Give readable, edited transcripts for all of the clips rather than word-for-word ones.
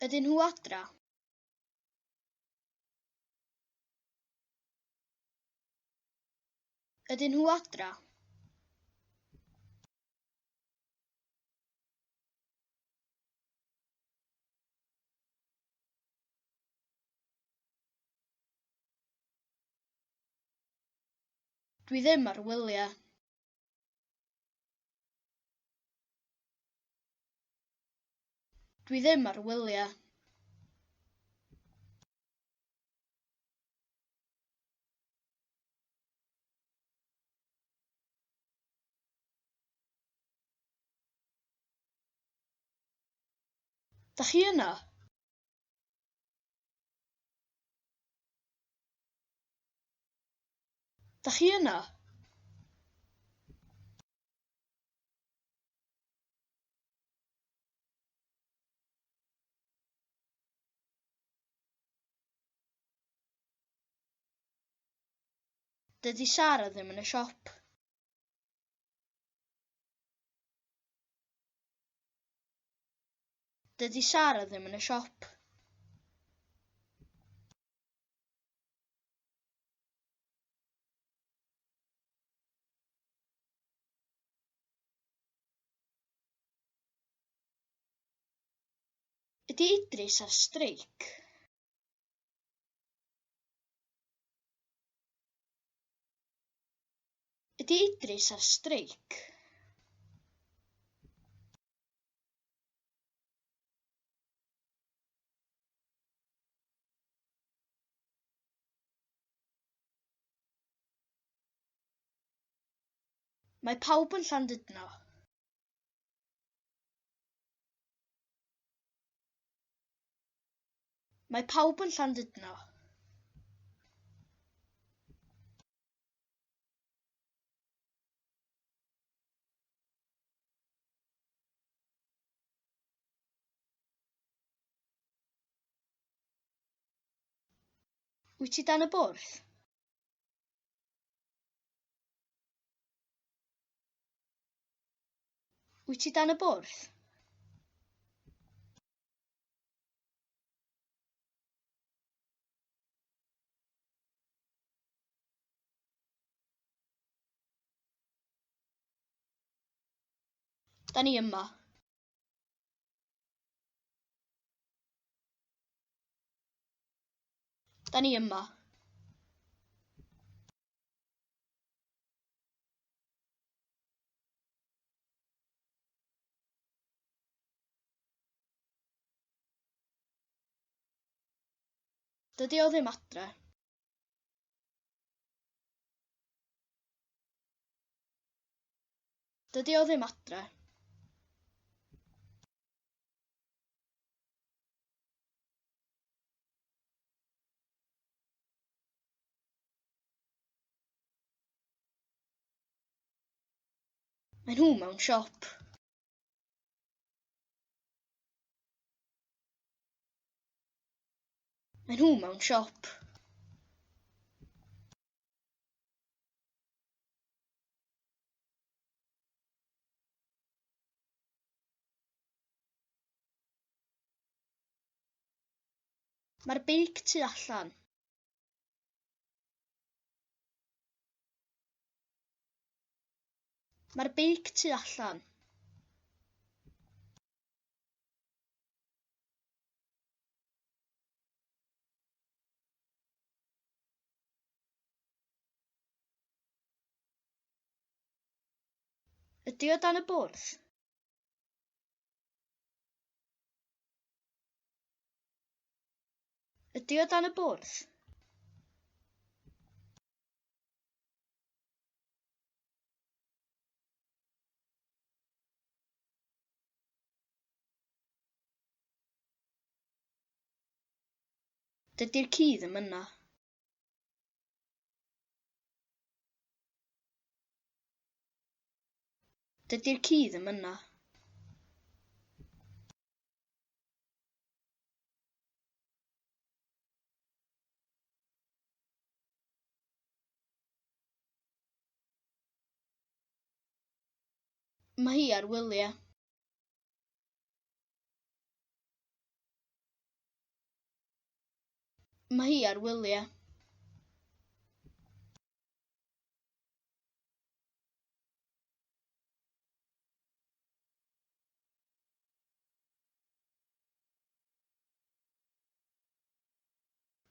Ydyn nhw adra? Ydyn nhw adra? Dwi ddim ar wyliau. Dwi ddim ar wyliau. Dach chi yna? Dach chi yna? Dydy Sara ddim yn y siop. Dydy Sara ddim yn y siop. Ydy Idris ar streic? Ydy Idris ar streic? Mae pawb yn Llandudno. Mae pawb yn Llandudno. Wyt ti dan y bwrdd? Wyt ti dan y bwrdd? Da ni yma. Da ni yma. Dydy o ddim adre. Dydy o ddim adre. Mae nhw mewn siop. Mae nhw mewn siop. Mae'r beic tu allan. Mae'r beic tu allan. Ydy o dan y bwrdd? Ydy o dan y bwrdd? Dydy'r ci ddim yna. Dydy'r ci ddim yna. Mae hi ar wyliau. Mae hi ar wyliau.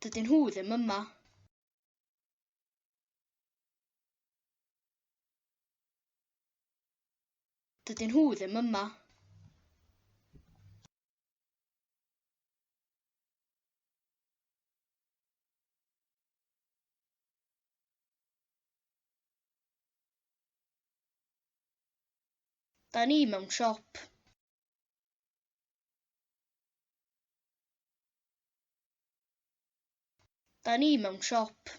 Dydyn nhw ddim yma. Dydyn nhw ddim yma. Da ni mewn siop. Da ni mewn siop.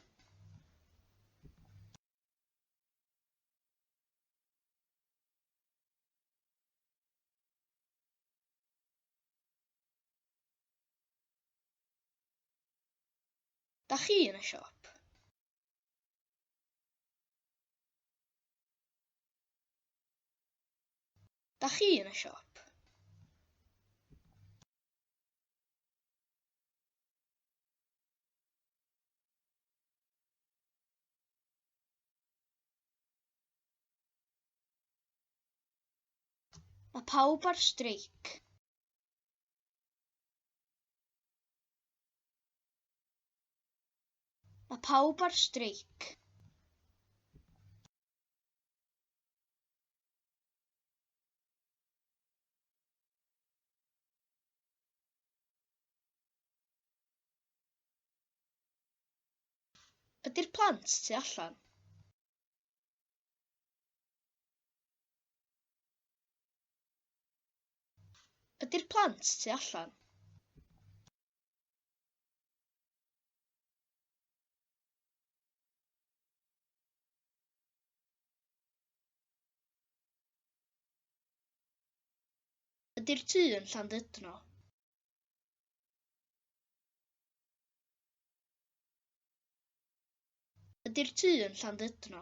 Da chi yn y siop. Da chi yn y siop. Mae pawb ar streic. Mae pawb ar streic. Ydy'r plant tu allan? Ydy'r plant tu allan? Ydy'r tŷ yn Llandudno? Ydy'r tŷ yn Llandudno?